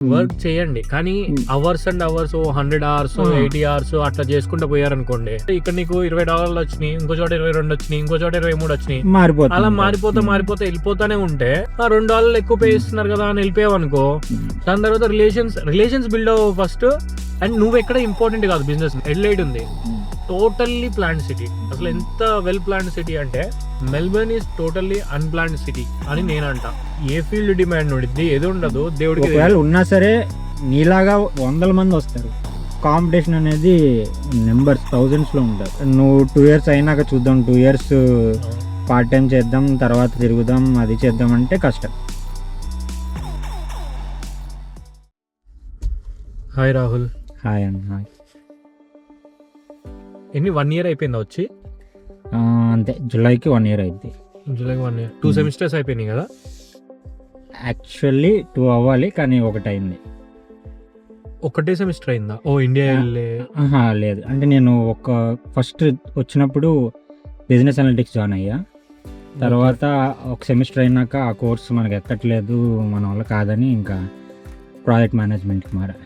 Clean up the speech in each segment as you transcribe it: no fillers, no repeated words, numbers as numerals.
Work చేయండి, కానీ hours and hours 100 hours 80 hours అట్లా చేసుకుంటూ పోయారనుకోండి, ఇక్కడ నీకు $20 వచ్చినాయి, ఇంకో చోట 22 వచ్చినాయి, ఇంకో చోట 23 వచ్చినాయి, అలా మారిపోతా వెళ్ళిపోతానే ఉంటే ఆ $2 ఎక్కువ పే ఇస్తున్నారు కదా అని వెళ్ళిపోయావు అనుకో, దాని తర్వాత రిలేషన్స్ బిల్డ్ అవ్వ ఫస్ట్. అండ్ నువ్వు ఎక్కడ ఇంపార్టెంట్ కాదు, బిజినెస్ ఎడ్లైట్ ఉంది, టోటల్లీ ప్లాన్డ్ సిటీ. అసలు ఎంత వెల్ ప్లాన్డ్ సిటీ అంటే Melbourne is totally unplanned city అని నేను అంట. ఏ ఫీల్డ్ డిమాండ్ ఉండిద్ది, ఏది ఉండదు దేవుడికి. ఒకవేళ ఉన్నా సరే నీలాగా 100 మంది వస్తారు, కాంపిటీషన్ అనేది నెంబర్స్ thousands లో ఉంటారు. నువ్వు 2 years అయినాక చూద్దాం, 2 years పార్ట్ టైం చేద్దాం, తర్వాత తిరుగుదాం, అది చేద్దాం అంటే కష్టం. హాయ్ రాహుల్. హాయ్ అండి. హాయ్. ఎన్ని 1 year అయిపోయిందా వచ్చి? అంతే, జూలైకి 1 year అయింది. జూలైకి 1 year. 2 semesters అయిపోయినాయి కదా? యాక్చువల్లీ 2 అవ్వాలి, కానీ ఒకటి అయింది. ఒకటే సెమిస్టర్ అయిందా? ఓ ఇండియా లేదు, అంటే నేను ఫస్ట్ వచ్చినప్పుడు బిజినెస్ అనలిటిక్స్ జాయిన్ అయ్యా. తర్వాత ఒక సెమిస్టర్ అయినాక ఆ కోర్స్ మనకు ఎక్కట్లేదు, మన వల్ల కాదని ఇంకా ప్రాజెక్ట్ మేనేజ్మెంట్కి మారా.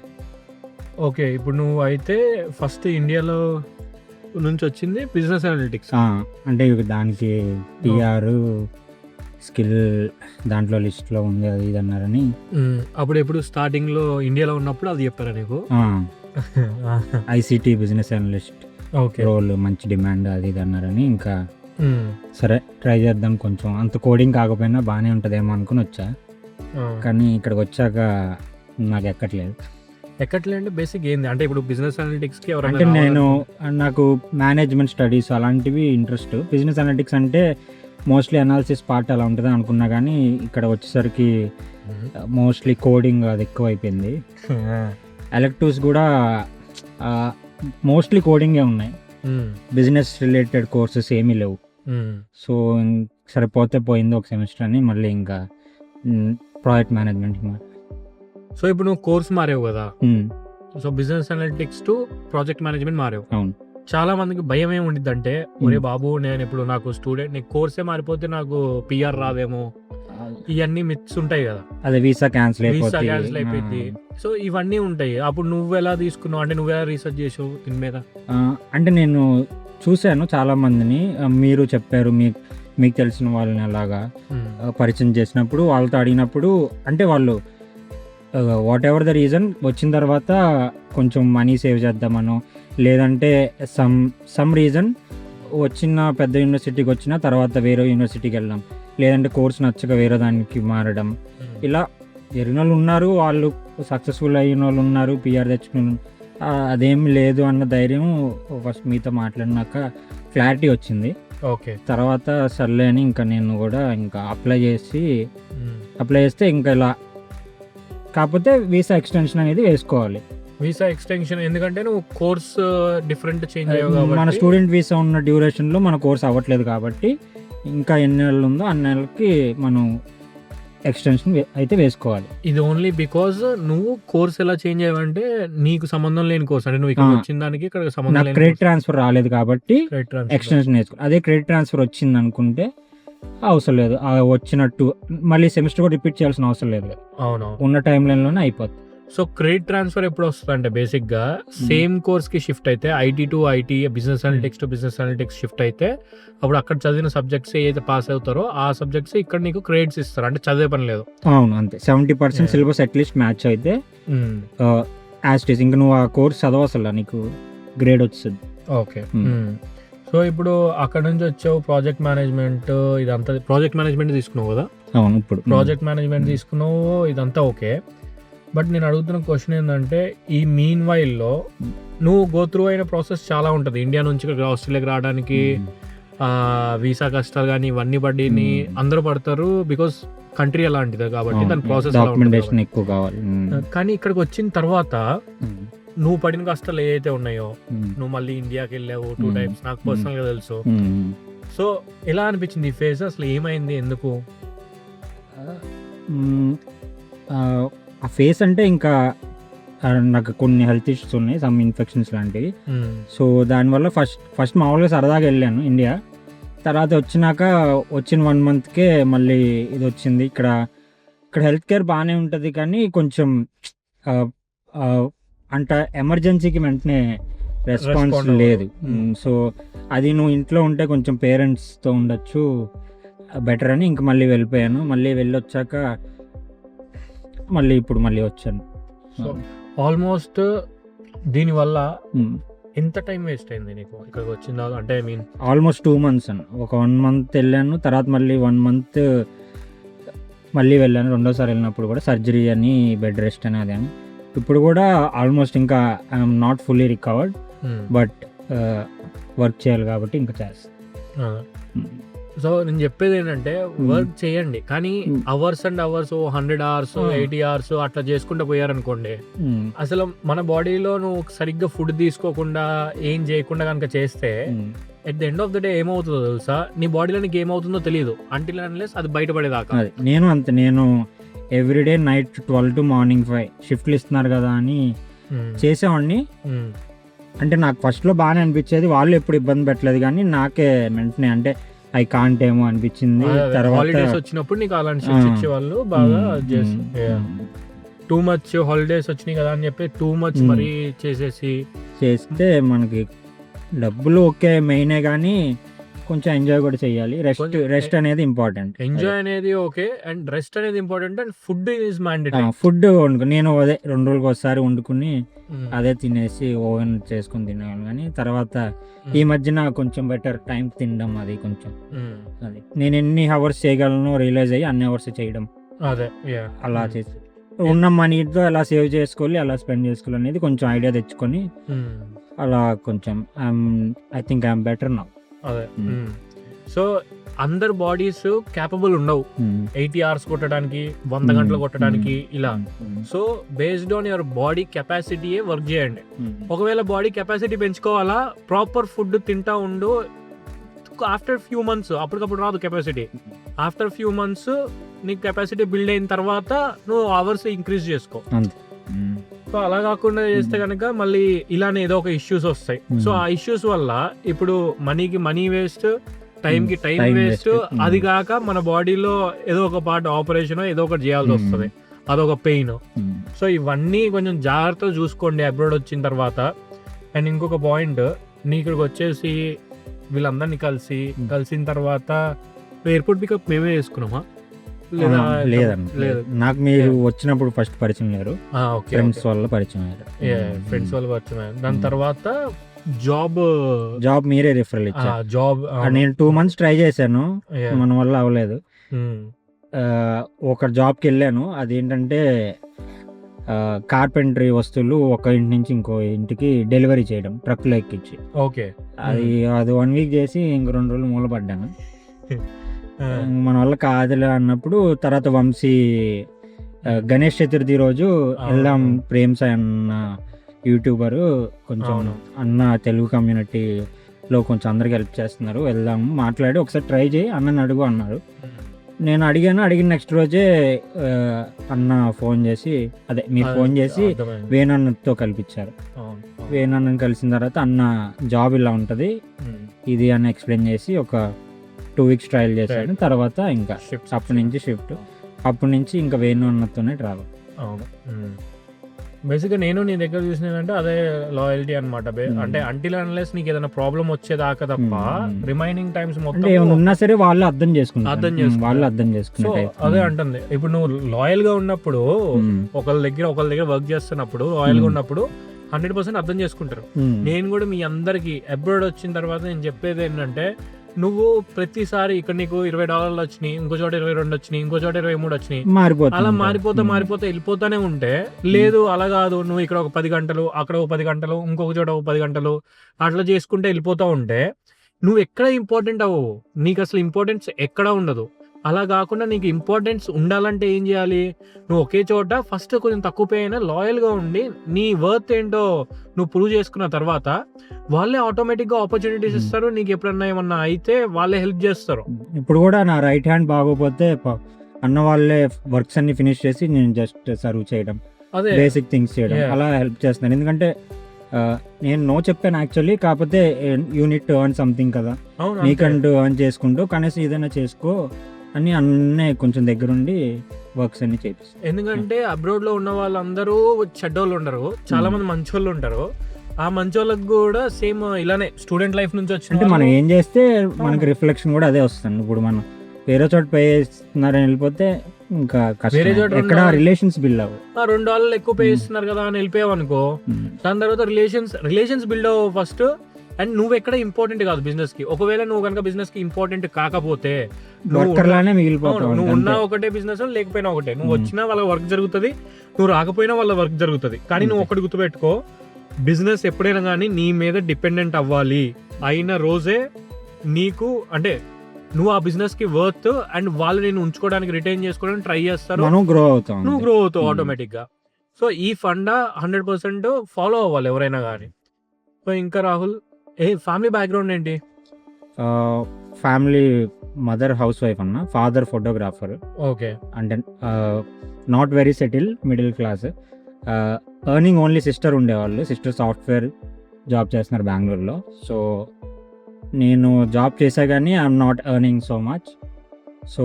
ఓకే, ఇప్పుడు నువ్వు అయితే ఫస్ట్ ఇండియాలో నుంచి వచ్చింది బిజినెస్ అనలిటిక్స్. అంటే దానికి టీఆర్ స్కిల్ దాంట్లో లిస్ట్లో ఉంది, అది ఇది అన్నారని. అప్పుడు ఎప్పుడు స్టార్టింగ్ లో ఇండియాలో ఉన్నప్పుడు అది చెప్పారా నీకు? ఐసిటి బిజినెస్ అనలిస్ట్ రోల్ మంచి డిమాండ్, అది ఇది అన్నారని ఇంకా సరే ట్రై చేద్దాం, కొంచెం అంత కోడింగ్ కాకపోయినా బాగానే ఉంటుందేమో అనుకుని వచ్చా. కానీ ఇక్కడికి వచ్చాక నాకు ఎక్కట్లేదు. అంటే బేసిక్ ఏంది అంటే ఇప్పుడు బిజినెస్ అనలిటిక్స్ కి అంటే నాకు మేనేజ్మెంట్ స్టడీస్ అలాంటివి ఇంట్రెస్ట్. బిజినెస్ అనలిటిక్స్ అంటే మోస్ట్లీ అనాలిసిస్ పార్ట్ అలా ఉంటుంది అనుకున్నా, కానీ ఇక్కడ వచ్చేసరికి మోస్ట్లీ కోడింగ్ అది ఎక్కువ అయిపోయింది. ఎలెక్టివ్స్ కూడా మోస్ట్లీ కోడింగే ఉన్నాయి, బిజినెస్ రిలేటెడ్ కోర్సెస్ ఏమీ లేవు. సో సరిపోతే పోయింది ఒక సెమిస్టర్ అని మళ్ళీ ఇంకా ప్రాజెక్ట్ మేనేజ్మెంట్. సో ఇప్పుడు నువ్వు కోర్స్ మారావు కదా, so business analytics to project management మారావు. అవును. చాలా మందికి భయం ఏమి ఉండిద్ది అంటే, ఒరే బాబు నేను ఇప్పుడు నాకు స్టూడెంట్, నీకు కోర్సే మారిపోతే నాకు పిఆర్ రాదేమో, ఇవన్నీ మిత్స్ ఉంటాయి కదా, అదే వీసా క్యాన్సిల్ అయిపోయింది. సో ఇవన్నీ ఉంటాయి. అప్పుడు నువ్వు ఎలా తీసుకున్నావు, అంటే నువ్వు ఎలా రీసెర్చ్ చేసావు దీని మీద? అంటే నేను చూశాను చాలా మందిని, మీరు చెప్పారు మీకు తెలిసిన వాళ్ళని అలాగా పరిచయం చేసినప్పుడు, వాళ్ళతో అడిగినప్పుడు అంటే వాళ్ళు వాట్ ఎవర్ ద రీజన్ వచ్చిన తర్వాత కొంచెం మనీ సేవ్ చేద్దామనో, లేదంటే సమ్ రీజన్ వచ్చిన పెద్ద యూనివర్సిటీకి వచ్చిన తర్వాత వేరే యూనివర్సిటీకి వెళ్ళడం, లేదంటే కోర్స్ నచ్చక వేరే దానికి మారడం, ఇలా జరిగిన వాళ్ళు ఉన్నారు, వాళ్ళు సక్సెస్ఫుల్ అయిన వాళ్ళు ఉన్నారు, పిఆర్ తెచ్చుకున్న. అదేమి లేదు అన్న ధైర్యం ఫస్ట్ మీతో మాట్లాడినాక క్లారిటీ వచ్చింది. ఓకే, తర్వాత సర్లే అని ఇంకా నేను కూడా ఇంకా అప్లై చేస్తే ఇంకా ఇలా, కాకపోతే వీసా ఎక్స్టెన్షన్ అనేది వేసుకోవాలి. వీసా ఎక్స్టెన్షన్ ఎందుకంటే నువ్వు కోర్స్ డిఫరెంట్ చేంజ్ అయ్యావు, మన స్టూడెంట్ వీసా ఉన్న డ్యూరేషన్లో మన కోర్స్ అవ్వట్లేదు కాబట్టి ఇంకా ఎన్ని నెలలు ఉందో అన్ని నెలలకి మనం ఎక్స్టెన్షన్ అయితే వేసుకోవాలి. ఇది ఓన్లీ బికాజ్ నువ్వు కోర్స్ ఎలా చేంజ్ అయ్యావంటే నీకు సంబంధం లేని కోర్స్, అంటే నువ్వు ఇక్కడ వచ్చిన దానికి ఇక్కడ సంబంధం లేని క్రెడిట్ ట్రాన్స్ఫర్ రాలేదు కాబట్టి ఎక్స్టెన్షన్ వేసుకోవాలి. అదే క్రెడిట్ ట్రాన్స్ఫర్ వచ్చింది అనుకుంటే అవసరం లేదు, వచ్చినట్టు మళ్ళీ సెమిస్టర్ కూడా రిపీట్ చేయాల్సిన అవసరం లేదు. అవును, ఉన్న టైం లైన్లోనే అయిపోతుంది. సో క్రెడిట్ ట్రాన్స్ఫర్ ఎప్పుడు వస్తుంది అంటే బేసిక్ గా సేమ్ కోర్స్ కి షిఫ్ట్ అయితే, IT to IT, business analytics to business analytics shift అయితే, అప్పుడు అక్కడ చదివిన సబ్జెక్ట్స్ ఏదైతే పాస్ అవుతారో ఆ సబ్జెక్ట్స్ ఇక్కడ నీకు క్రెడిట్స్ ఇస్తారు, అంటే చదివే పని లేదు. అవును, అంతే. 70% సిలబస్ అట్లీస్ట్ మ్యాచ్ అయితే యాజ్ ఇట్ ఈస్, ఇంకా నువ్వు ఆ కోర్స్ చదవసలా నీకు గ్రేడ్ వస్తుంది. ఓకే, సో ఇప్పుడు అక్కడ నుంచి వచ్చావు ప్రాజెక్ట్ మేనేజ్మెంట్, ఇదంతా ప్రాజెక్ట్ మేనేజ్మెంట్ తీసుకున్నావు కదా? అవును, ఇప్పుడు ప్రాజెక్ట్ మేనేజ్మెంట్ తీసుకున్నావు, ఇదంతా ఓకే. బట్ నేను అడుగుతున్న క్వశ్చన్ ఏంటంటే, ఈ మీన్ వైల్లో నువ్వు గో త్రూ అయిన ప్రాసెస్ చాలా ఉంటుంది. ఇండియా నుంచి ఇక్కడ ఆస్ట్రేలియాకి రావడానికి వీసా కష్టాలు కానీ ఇవన్నీ పడిని అందరూ పడతారు, బికాస్ కంట్రీ అలాంటిది కాబట్టి దాని ప్రాసెస్ డాక్యుమెంటేషన్ ఎక్కువ కావాలి. కానీ ఇక్కడికి వచ్చిన తర్వాత నువ్వు పడిన కష్టాలు ఏవైతే ఉన్నాయో, నువ్వు మళ్ళీ ఇండియాకి వెళ్ళావు 2 times, నాకు పర్సనల్ గా తెలుసు. సో ఎలా అనిపించింది ఈ ఫేజ్, అసలు ఏమైంది, ఎందుకు? ఆ ఫేస్ అంటే ఇంకా నాకు కొన్ని హెల్త్ ఇష్యూస్ ఉన్నాయి, సమ్ ఇన్ఫెక్షన్స్ లాంటివి. సో దానివల్ల ఫస్ట్ మామూలుగా సరదాగా వెళ్ళాను ఇండియా. తర్వాత వచ్చిన 1 monthకే మళ్ళీ ఇది వచ్చింది. ఇక్కడ హెల్త్ కేర్ బాగానే ఉంటుంది, కానీ కొంచెం అంట ఎమర్జెన్సీకి వెంటనే రెస్పాన్స్ Respond లేదు. అవ్వదు. సో అది నువ్వు ఇంట్లో ఉంటే కొంచెం పేరెంట్స్తో ఉండొచ్చు బెటర్ అని ఇంక మళ్ళీ వెళ్ళిపోయాను. మళ్ళీ వెళ్ళొచ్చాక ఇప్పుడు మళ్ళీ వచ్చాను. సో ఆల్మోస్ట్ దీనివల్ల ఎంత టైం వేస్ట్ అయింది నీకు ఇక్కడికి వచ్చిన దాకా? అంటే ఐ మీన్ ఆల్మోస్ట్ 2 months అన్న. ఒక 1 month వెళ్ళాను, తర్వాత మళ్ళీ 1 month మళ్ళీ వెళ్ళాను. రెండోసారి వెళ్ళినప్పుడు కూడా సర్జరీ అని బెడ్ రెస్ట్ అని అదే. ఇప్పుడు కూడా ఆల్మోస్ట్ ఇంకా I'm not fully recovered, but work చేయాలి కాబట్టి ఇంకా చేస్తాను. సో నేను చెప్పేది ఏంటంటే వర్క్ చేయండి, కానీ hours and hours 100 hours 80 hours అట్లా చేసుకుంటూ పోయారనుకోండి, అసలు మన బాడీలో నువ్వు సరిగ్గా ఫుడ్ తీసుకోకుండా ఏం చేయకుండా కనుక చేస్తే at the end of the day ఏమవుతుందో తెలుసా? నీ బాడీలో నీకు ఏమవుతుందో తెలియదు అంటిల్ అన్లెస్ అది బయటపడేదాకా. నేను అంతే, నేను ఎవ్రీడే నైట్ 12 to మార్నింగ్ 5 షిఫ్ట్లు ఇస్తున్నారు కదా అని చేసేవాడిని. అంటే నాకు ఫస్ట్లో బాగానే అనిపించేది, వాళ్ళు ఎప్పుడు ఇబ్బంది పెట్టలేదు, కానీ నాకే వెంటనే అంటే ఐ కాంట్ ఏమో అనిపించింది. తర్వాత హాలిడేస్ వచ్చినప్పుడు నీకు అలాంటి షిఫ్ట్స్ ఇచ్చేవాళ్ళు బాగా టూ మచ్ హాలిడేస్ వచ్చినాయి కదా అని చెప్పి టూ మచ్ మరీ చేస్తే మనకి డబ్బులు ఓకే మెయినే, కానీ కొంచెం ఎంజాయ్ కూడా చేయాలి. రెస్ట్ అనేది ఇంపార్టెంట్. ఎంజాయ్ అనేది ఓకే అండ్ రెస్ట్ అనేది important and food is mandatory. Food నేను అదే 2 రోజులకు ఒకసారి వండుకుని అదే తినేసి ఓవెన్ చేసుకుని తినేవాను. కానీ తర్వాత ఈ మధ్యన కొంచెం బెటర్ టైం తినడం, అది కొంచెం అది నేను ఎన్ని అవర్స్ చేయగలను రియలైజ్ అయ్యి అన్ని అవర్స్ చేయడం, అదే అలా చేసి ఉన్న మనీతో ఎలా సేవ్ చేసుకోవాలి, ఎలా స్పెండ్ చేసుకోవాలి అనేది కొంచెం ఐడియా తెచ్చుకొని అలా కొంచెం I think I'm better now. అదే సో అందరు బాడీస్ క్యాపబుల్ ఉండవు 80 hours కొట్టడానికి, 100 గంటలు కొట్టడానికి ఇలా. So based on your body కెపాసిటీయే వర్క్ చేయండి. ఒకవేళ బాడీ కెపాసిటీ పెంచుకోవాలా, ప్రాపర్ ఫుడ్ తింటా ఉండు. ఆఫ్టర్ ఫ్యూ మంత్స్, అప్పటికప్పుడు రాదు కెపాసిటీ, ఆఫ్టర్ ఫ్యూ మంత్స్ నీకు కెపాసిటీ బిల్డ్ అయిన తర్వాత నువ్వు అవర్స్ ఇంక్రీజ్ చేసుకో. సో అలా కాకుండా చేస్తే కనుక మళ్ళీ ఇలానే ఏదో ఒక ఇష్యూస్ వస్తాయి. సో ఆ ఇష్యూస్ వల్ల ఇప్పుడు మనీకి మనీ వేస్ట్, టైంకి టైం వేస్ట్, అది కాక మన బాడీలో ఏదో ఒక పార్ట్ ఆపరేషన్ ఏదో ఒకటి చేయాల్సి వస్తుంది, అదొక పెయిన్. సో ఇవన్నీ కొంచెం జాగ్రత్తగా చూసుకోండి అబ్రాడ్ వచ్చిన తర్వాత. అండ్ ఇంకొక పాయింట్, నీ ఇక్కడికి వచ్చేసి వీళ్ళందరినీ కలిసిన తర్వాత ఎయిర్పోర్ట్ పికప్ మేమే చేసుకున్నామా? లేదు, నాకు మీరు వచ్చినప్పుడు ఫస్ట్ పరిచయం లేరు, ఫ్రెండ్స్ వల్ల పరిచయం అయ్యారు. ఫ్రెండ్స్ వల్ల పరిచయం అయ్యారు. దాని తర్వాత జాబ్ మీరే రిఫరల్ ఇచ్చారు. జాబ్ నేను 2 months ట్రై చేశాను, మన వల్ల అవ్వలేదు. ఒక జాబ్కి వెళ్ళాను, అదేంటంటే కార్పెంటరీ వస్తువులు ఒక ఇంటి నుంచి ఇంకో ఇంటికి డెలివరీ చేయడం ట్రక్లో ఎక్కించి. ఓకే, అది 1 week చేసి ఇంక 2 రోజులు మూలపడ్డాను. మన వల్ల కాదులే అన్నప్పుడు తర్వాత వంశీ గణేష్ చతుర్థి రోజు వెళ్దాం, ప్రేమ్ సాయి అన్న యూట్యూబరు కొంచెం అన్న తెలుగు కమ్యూనిటీలో కొంచెం అందరికి హెల్ప్ చేస్తున్నారు, వెళ్దాము మాట్లాడి ఒకసారి ట్రై చేయి అన్నని అడుగు అన్నారు. నేను అడిగిన నెక్స్ట్ రోజే అన్న ఫోన్ చేసి, అదే మీరు ఫోన్ చేసి వేణన్నతో కల్పించారు. వేణన్నని కలిసిన తర్వాత అన్న జాబ్ ఇలా ఉంటుంది ఇది అని ఎక్స్ప్లెయిన్ చేసి ఒక 2 weeks ట్రయల్ చేశాడు. తర్వాత ఇంకా అప్పటి నుంచి షిఫ్ట్, అప్పటి నుంచి ఇంకా వేణు అన్నతోనే ట్రావెల్. అవును, బేసిక్గా నేను నీ దగ్గర చూసినదంటే అదే లాయల్టీ అనమాట. అంటే అంటిల్ అన్లెస్ నీకు ఏదైనా ప్రాబ్లం వచ్చేదాకా తప్ప రిమైనింగ్ టైమ్స్ మొత్తం ఉన్నా సరే వాళ్ళు అర్థం చేసుకుంటారు. సో అదే అంటుంది, ఇప్పుడు నువ్వు లాయల్ గా ఉన్నప్పుడు ఒకళ్ళ దగ్గర వర్క్ చేస్తున్నప్పుడు లాయల్ గా ఉన్నప్పుడు 100% అర్థం చేసుకుంటారు. నేను కూడా మీ అందరికి అబ్రాడ్ వచ్చిన తర్వాత నేను చెప్పేది ఏంటంటే, నువ్వు ప్రతిసారి ఇక్కడ నీకు $20 వచ్చినాయి, ఇంకో చోట 22 వచ్చినాయి, ఇంకో చోట 23 వచ్చినాయి, అలా మారిపోతా వెళ్ళిపోతానే ఉంటే, లేదు అలా కాదు, నువ్వు ఇక్కడ ఒక 10 గంటలు, అక్కడ ఒక 10 గంటలు, ఇంకొక చోట ఒక 10 గంటలు అట్లా చేసుకుంటే వెళ్ళిపోతా ఉంటే నువ్వు ఎక్కడ ఇంపార్టెంట్ అవ్వవు, నీకు అసలు ఇంపార్టెన్స్ ఎక్కడ ఉండదు. అలా కాకుండా నీకు ఇంపార్టెన్స్ ఉండాలంటే ఏం చేయాలి, నువ్వు ఒకే చోట ఫస్ట్ కొంచెం తక్కువ పే అయినా లాయల్గా ఉండి నీ వర్త్ ఏంటో నువ్వు ప్రూవ్ చేసుకున్న తర్వాత వాళ్ళే ఆటోమేటిక్గా ఆపర్చునిటీస్ ఇస్తారు. నీకు ఎప్పుడన్నా ఏమన్నా అయితే వాళ్ళే హెల్ప్ చేస్తారు. ఇప్పుడు కూడా నా రైట్ హ్యాండ్ బాగోపోతే అన్న వాళ్ళే వర్క్స్ అన్ని ఫినిష్ చేసి నేను జస్ట్ సర్వ్ చేయడం, అదే బేసిక్ థింగ్స్ చేయడం, అలా హెల్ప్ చేస్తున్నాను. ఎందుకంటే నేను నో చెప్పాను యాక్చువల్లీ, కాకపోతే యూనిట్ ఎర్న్ సంథింగ్ కదా, నీకంటూ ఎర్న్ చేసుకుంటూ కనీసం ఏదైనా చేసుకో అని అన్నీ కొంచెం దగ్గరుండి వర్క్స్ అన్ని చేపిస్తాను. ఎందుకంటే అబ్రాడ్ లో ఉన్న వాళ్ళందరూ చెడ్డోళ్ళు ఉండరు, చాలా మంది మంచోళ్ళు ఉంటారు. ఆ మంచోళ్ళకి కూడా సేమ్ ఇలానే స్టూడెంట్ లైఫ్ నుంచి అంటే వచ్చిన మనం ఏం చేస్తే మనకి రిఫ్లెక్షన్ కూడా అదే వస్తుంది. ఇప్పుడు మనం వేరే చోట పే చేస్తున్నారని వెళ్ళిపోతే ఇంకా వేరే చోట కష్టం, ఎక్కడ రిలేషన్స్ బిల్డ్ అవ్వవు. $2 ఎక్కువ పే చేస్తున్నారు కదా అని వెళ్ళిపోయావు అనుకో, దాని తర్వాత రిలేషన్స్ బిల్డ్ అవ్వ ఫస్ట్. అండ్ నువ్వు ఎక్కడ ఇంపార్టెంట్ కాదు బిజినెస్ కి. ఒకవేళ నువ్వు కనుక బిజినెస్ కి ఇంపార్టెంట్ కాకపోతే వర్కర్ లానే మిగిలిపోతావు. నువ్వు ఉన్నా ఒకటే బిజినెస్, లేకపోయినా ఒకటే. నువ్వు వచ్చినా వాళ్ళ వర్క్ జరుగుతుంది, నువ్వు రాకపోయినా వాళ్ళ వర్క్ జరుగుతుంది. కానీ నువ్వు ఒకటి గుర్తుపెట్టుకో, బిజినెస్ ఎప్పుడైనా కానీ నీ మీద డిపెండెంట్ అవ్వాలి అయిన రోజే నీకు, అంటే నువ్వు ఆ బిజినెస్ కి వర్త్ అండ్ వాళ్ళు నేను ఉంచుకోవడానికి రిటైన్ చేసుకోవడానికి ట్రై చేస్తారు, నువ్వు గ్రో అవుతావు ఆటోమేటిక్ గా. సో ఈ ఫండా 100% ఫాలో అవ్వాలి ఎవరైనా కానీ. సో ఇంకా రాహుల్, ఫ్యామిలీ బ్యాక్గ్రౌండ్ ఏంటి? ఫ్యామిలీ మదర్ హౌస్ వైఫ్ అన్న, ఫాదర్ ఫోటోగ్రాఫర్. ఓకే. అంటే not very subtle, middle class. Earning only sister ఉండేవాళ్ళు. సిస్టర్ సాఫ్ట్వేర్ జాబ్ చేస్తున్నారు బెంగళూరులో. సో నేను జాబ్ చేసా కానీ I'm not earning so much. So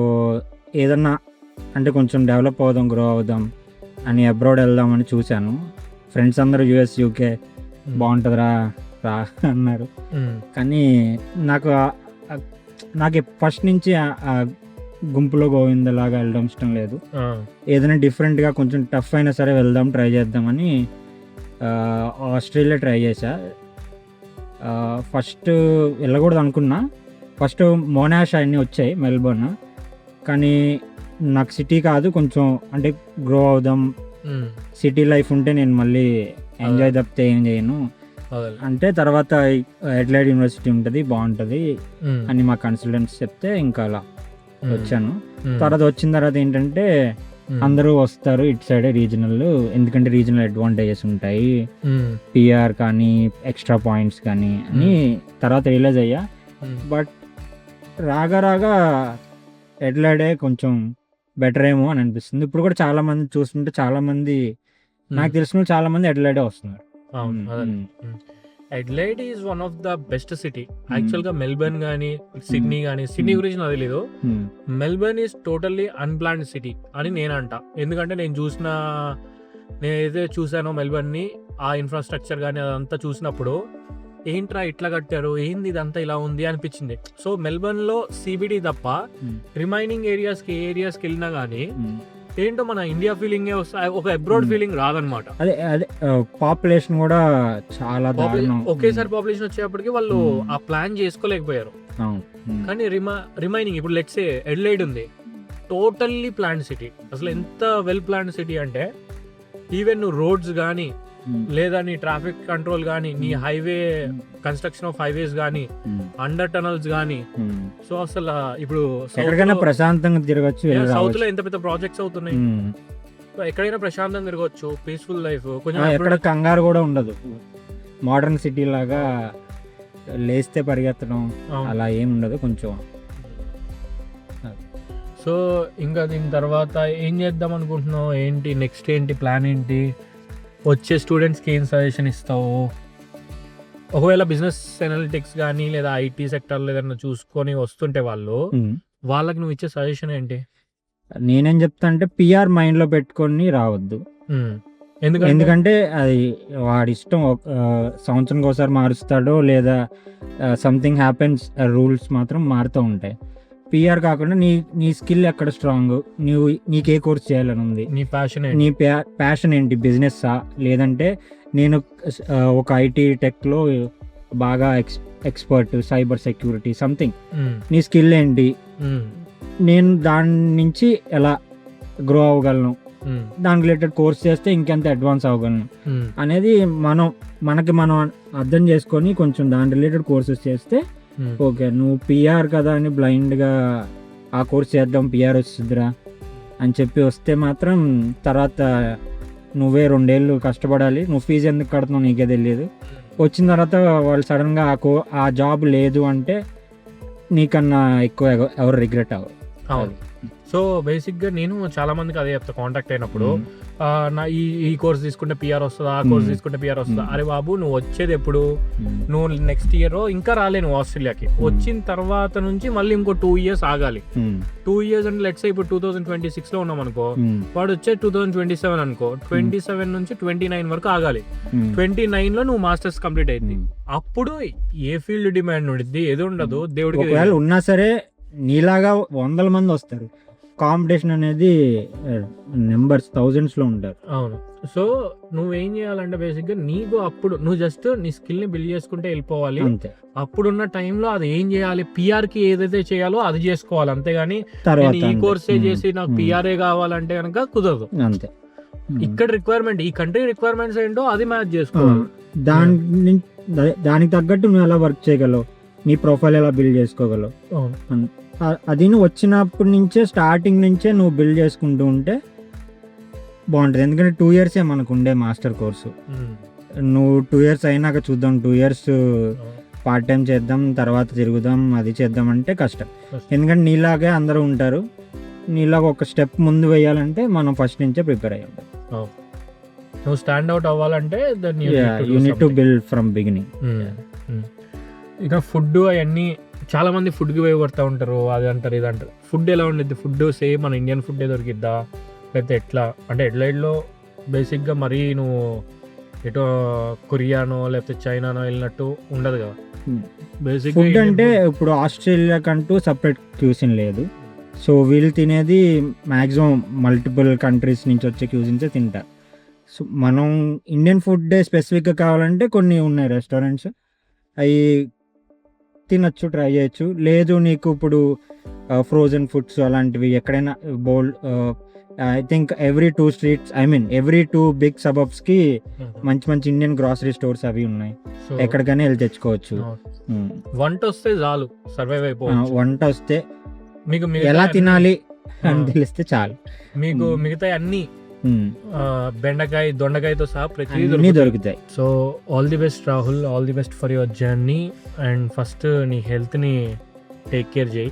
ఏదన్నా అంటే కొంచెం డెవలప్ అవుదాం, గ్రో అవుదాం అని అబ్రాడ్ వెళ్దామని చూశాను. ఫ్రెండ్స్ అందరూ US UK బాగుంటుందిరా రా అన్నారు. కానీ నాకు ఫస్ట్ నుంచి ఆ గుంపులో గోవిందలాగా వెళ్ళడం ఇష్టం లేదు. ఏదైనా డిఫరెంట్గా కొంచెం టఫ్ అయినా సరే వెళ్దాం, ట్రై చేద్దామని ఆస్ట్రేలియా ట్రై చేశా. ఫస్ట్ వెళ్ళకూడదు అనుకున్నా. ఫస్ట్ మోనాష్ అన్నీ వచ్చాయి మెల్బోర్న్. కానీ నాకు సిటీ కాదు, కొంచెం అంటే గ్రో అవుదాం, సిటీ లైఫ్ ఉంటే నేను మళ్ళీ ఎంజాయ్ తప్పితే ఏం చేయను అంటే తర్వాత అడిలైడ్ యూనివర్సిటీ ఉంటుంది బాగుంటుంది అని మా కన్సల్టెంట్స్ చెప్తే ఇంకా అలా వచ్చాను. తర్వాత వచ్చిన తర్వాత ఏంటంటే అందరూ వస్తారు ఇటు సైడ్ రీజనల్, ఎందుకంటే రీజనల్ అడ్వాంటేజెస్ ఉంటాయి, PR కానీ ఎక్స్ట్రా పాయింట్స్ కానీ అని తర్వాత రియలైజ్ అయ్యా. బట్ రాగా అడిలైడే కొంచెం బెటర్ ఏమో అని అనిపిస్తుంది. ఇప్పుడు కూడా చాలా మంది చూస్తుంటే చాలా మంది నాకు తెలిసిన చాలా మంది అడిలైడే వస్తున్నారు. Adelaide is one of the best city. Actual గా మెల్బర్న్ గానీ సిడ్నీ గానీ, సిడ్నీ గురించి నాకు తెలీదు, Melbourne is totally unplanned city అని నేను అంట. ఎందుకంటే నేనైతే చూసానో మెల్బర్న్ ని, ఆ ఇన్ఫ్రాస్ట్రక్చర్ కానీ అదంతా చూసినప్పుడు ఏంట్రా ఇట్లా కట్టారు, ఏంది ఇదంతా ఇలా ఉంది అనిపించింది. సో మెల్బర్న్ లో CBD తప్ప రిమైనింగ్ ఏరియాస్కి వెళ్ళినా కానీ ఏంటో మన ఇండియా ఫీలింగ్ వస్తాయి, ఒక అబ్రాడ్ ఫీలింగ్ రాదనమాట. అదే పాపులేషన్ కూడా చాలా ఒకేసారి పాపులేషన్ వచ్చేటప్పటికి వాళ్ళు ఆ ప్లాన్ చేసుకోలేకపోయారు. కానీ రిమైనింగ్ ఇప్పుడు లెట్స్ సే అడిలైడ్ ఉంది, టోటల్లీ ప్లాన్డ్ సిటీ. అసలు ఎంత వెల్ ప్లాన్డ్ సిటీ అంటే ఈవెన్ నువ్వు రోడ్స్ కానీ లేదా నీ ట్రాఫిక్ కంట్రోల్ కానీ, నీ హైవే కన్స్ట్రక్షన్ ఆఫ్ హైవేస్ కానీ, అండర్ టనల్స్ కానీ, సో అసలు ఇప్పుడు ప్రశాంతంగా తిరగచ్చు. సౌత్ లో ఎంత పెద్ద ప్రాజెక్ట్స్ అవుతున్నాయి, ఎక్కడైనా ప్రశాంతంగా తిరగచ్చు, పీస్ఫుల్ లైఫ్. కొంచెం ఎక్కడ కంగారు కూడా ఉండదు, మోడర్న్ సిటీ లాగా లేస్తే పరిగెత్తడం అలా ఏమి ఉండదు కొంచెం. సో ఇంకా దీని తర్వాత ఏం చేద్దాం అనుకుంటున్నావు, ఏంటి నెక్స్ట్, ఏంటి ప్లాన్, ఏంటి వచ్చే స్టూడెంట్స్కి ఏం సజెషన్ ఇస్తావు? ఒకవేళ బిజినెస్ అనలిటిక్స్ కానీ లేదా IT సెక్టర్లో ఏదైనా చూసుకొని వస్తుంటే వాళ్ళకి నువ్వు ఇచ్చే సజెషన్ ఏంటి? నేనేం చెప్తా అంటే PR మైండ్లో పెట్టుకొని రావద్దు. ఎందుకంటే అది వాడి ఇష్టం, సంవత్సరానికి ఒకసారి మారుస్తాడో లేదా సంథింగ్ హ్యాపెన్స్, రూల్స్ మాత్రం మారుతూ ఉంటాయి. PR కాకుండా నీ స్కిల్ ఎక్కడ స్ట్రాంగ్, నీకే కోర్స్ చేయాలని ఉంది, నీ ప్యాషన్ ఏంటి, బిజినెస్సా లేదంటే నేను ఒక IT టెక్లో బాగా ఎక్స్పర్ట్, సైబర్ సెక్యూరిటీ సంథింగ్, నీ స్కిల్ ఏంటి, నేను దాని నుంచి ఎలా గ్రో అవ్వగలను, దాని రిలేటెడ్ కోర్స్ చేస్తే ఇంకెంత అడ్వాన్స్ అవ్వగలను అనేది మనకి మనం అర్థం చేసుకొని కొంచెం దాని రిలేటెడ్ కోర్సెస్ చేస్తే ఓకే. నువ్వు PR కదా అని బ్లైండ్గా ఆ కోర్స్ చేద్దాం PR వచ్చిద్దిరా అని చెప్పి వస్తే మాత్రం తర్వాత నువ్వే 2 ఏళ్ళు కష్టపడాలి. నువ్వు ఫీజు ఎందుకు కడుతున్నావు నీకే తెలియదు. వచ్చిన తర్వాత వాళ్ళు సడన్గా ఆ జాబ్ లేదు అంటే నీకన్నా ఎక్కువ ఎవరు రిగ్రెట్ అవ్వరు. సో బేసిక్గా నేను చాలా మందికి అదే చెప్తా కాంటాక్ట్ అయినప్పుడు, నా ఈ కోర్స్ తీసుకుంటే పిఆర్ వస్తుందా, ఆ కోర్స్ తీసుకుంటే పిఆర్ వస్తుందా. అరే బాబు, నువ్వు వచ్చేది ఎప్పుడు, నువ్వు నెక్స్ట్ ఇయర్ ఇంకా రాలేను ఆస్ట్రేలియాకి, వచ్చిన తర్వాత నుంచి మళ్ళీ ఇంకో 2 years ఆగాలి. 2 years అంటే లెట్స్ ఇప్పుడు 2026 లో ఉన్నాం అనుకో, వాడు వచ్చే 2027 అనుకో, 27 నుంచి 29 వరకు ఆగాలి. 29 లో నువ్వు మాస్టర్స్ కంప్లీట్ అయింది. అప్పుడు ఏ ఫీల్డ్ డిమాండ్ ఉండిద్ది, ఏది ఉండదు. దేవుడికి ఒకవేళ ఉన్నా సరే నీలాగా 100 మంది వస్తారు, కాంపిటీషన్ అనేది నెంబర్స్ థౌజండ్స్ లో ఉంటారు. అవును. సో నువ్వేం చేయాలంటే బేసిక్గా నీకు అప్పుడు నువ్వు జస్ట్ నీ స్కిల్ ని బిల్డ్ చేసుకుంటే వెళ్ళిపోవాలి. అంతే. అప్పుడున్న టైంలో అది ఏం చేయాలి, పిఆర్ కి ఏదైతే చేయాలో అది చేసుకోవాలి. అంతేగాని తర్వాత ఈ కోర్సే చేసి నాకు పిఆర్ఏ కావాలంటే కనుక కుదరదు. అంతే. ఇక్కడ రిక్వైర్మెంట్, ఈ కంట్రీ రిక్వైర్మెంట్స్ ఏంటో అది మ్యాచ్ చేసుకోవాలి. దానికి తగ్గట్టు నువ్వు ఎలా వర్క్ చేయగలవు, నీ ప్రొఫైల్ ఎలా బిల్డ్ చేసుకోగలవు, అది నువ్వు వచ్చినప్పటి నుంచే స్టార్టింగ్ నుంచే నువ్వు బిల్డ్ చేసుకుంటూ ఉంటే బాగుంటుంది. ఎందుకంటే 2 years మనకు ఉండే మాస్టర్ కోర్సు. నువ్వు 2 years అయినాక చూద్దాం, 2 years పార్ట్ టైం చేద్దాం, తర్వాత తిరుగుదాం, అది చేద్దాం అంటే కష్టం. ఎందుకంటే నీలాగే అందరూ ఉంటారు. నీలాగా ఒక స్టెప్ ముందు వేయాలంటే మనం ఫస్ట్ నుంచే ప్రిపేర్ అయ్యాం. నువ్వు స్టాండ్ అవుట్ అవ్వాలంటే you need to build from beginning. ఇక ఫుడ్ అవన్నీ చాలా మంది ఫుడ్కి పోయి కొడతా ఉంటారు, అది అంటారు ఇది అంటారు. ఫుడ్ ఎలా ఉండిద్ది? ఫుడ్ సేమ్ మన ఇండియన్ ఫుడ్ దొరికిద్దా, లేకపోతే ఎట్లా? అంటే ఎట్లైడ్లో బేసిక్గా మరీ నువ్వు ఎటో కొరియానో లేకపోతే చైనానో వెళ్ళినట్టు ఉండదు కదా బేసిక్ ఫుడ్. అంటే ఇప్పుడు ఆస్ట్రేలియా కంటూ సపరేట్ క్యూసిన్ లేదు. సో వీళ్ళు తినేది మ్యాక్సిమం మల్టిపుల్ కంట్రీస్ నుంచి వచ్చే క్యూసిన్సే తింటారు. సో మనం ఇండియన్ ఫుడ్ స్పెసిఫిక్గా కావాలంటే కొన్ని ఉన్నాయి రెస్టారెంట్స్, అవి తినచ్చు, ట్రై చేయొచ్చు. లేదు నీకు ఇప్పుడు ఫ్రోజన్ ఫుడ్స్ అలాంటివి ఎక్కడైనా bowl, I think every 2 streets, I mean every 2 big suburbsకి మంచి మంచి ఇండియన్ గ్రాసరీ స్టోర్స్ అవి ఉన్నాయి. ఎక్కడికైనా వెళ్ళి తెచ్చుకోవచ్చు. వంట వస్తే చాలు, సర్వైవ్ అయిపోవచ్చు. వంట వస్తే మీకు ఎలా తినాలి అని తెలిస్తే చాలు. మీకు మిగతా అన్ని బెండకాయ దొండకాయతో సహా ప్రతి దొరుకుతాయి. So all the best Rahul, all the best for your journey. And first నీ హెల్త్ని టేక్ కేర్ చేయి,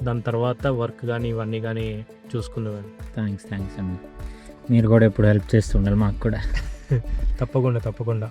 దాని తర్వాత వర్క్ కానీ ఇవన్నీ కానీ చూసుకుందాం. థ్యాంక్స్ అన్న, మీరు కూడా ఎప్పుడు హెల్ప్ చేస్తుండాలి మాకు కూడా. తప్పకుండా.